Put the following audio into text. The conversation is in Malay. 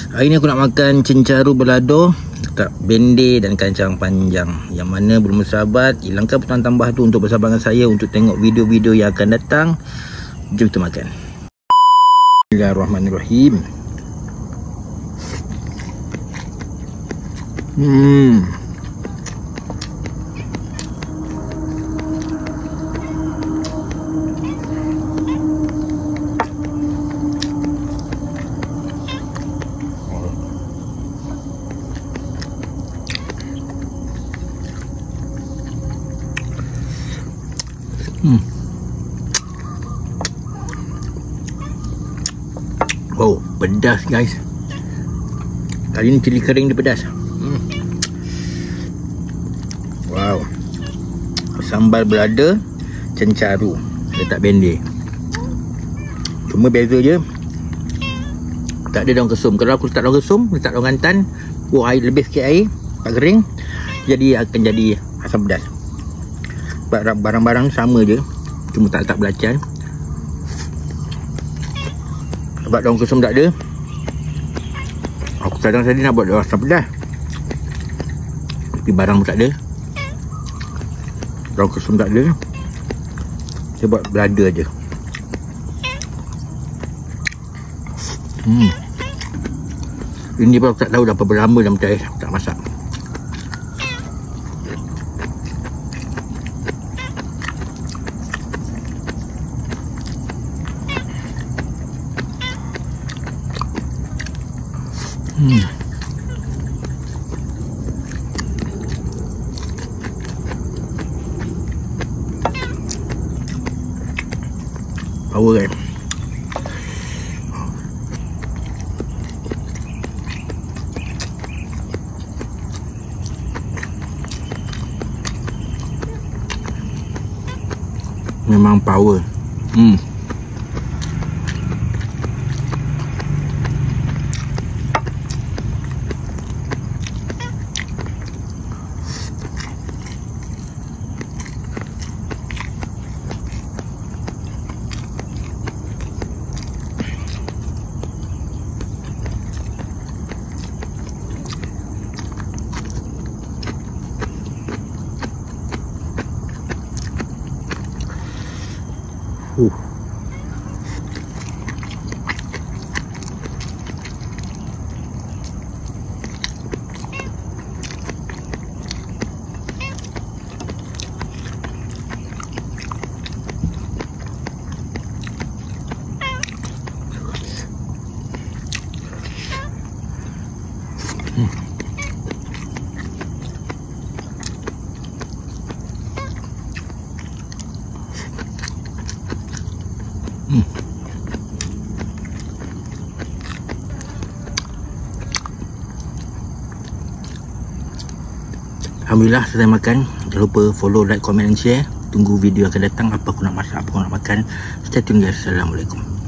Hari ni aku nak makan cencaru balado, tak bende dan kacang panjang. Yang mana belum bersahabat, hilangkan potongan tambah tu untuk bersama dengan saya untuk tengok video-video yang akan datang. Jom kita makan. Bismillahirrahmanirrahim. Oh, pedas guys. Kali ni cili kering dia pedas. Wow. Sambal balado cencaru, letak bende. Cuma beza je, tak ada daun kesum. Kalau aku letak daun kesum, letak daun gantan, air lebih sikit air, tak kering, jadi akan jadi asam pedas. Barang-barang sama je, cuma tak letak belacan. Sebab daun kesum tak ada, aku kadang tadi nak buat asam pedas, tapi barang pun tak ada. Daun kesum tak ada, saya buat balado je. Ini pun aku tak tahu dah berapa lama dah macam tak masak. Power kan. Memang power. Alhamdulillah selesai makan. Jangan lupa follow, like, comment and share. Tunggu video akan datang, apa aku nak masak, apa aku nak makan. Stay tune guys. Assalamualaikum.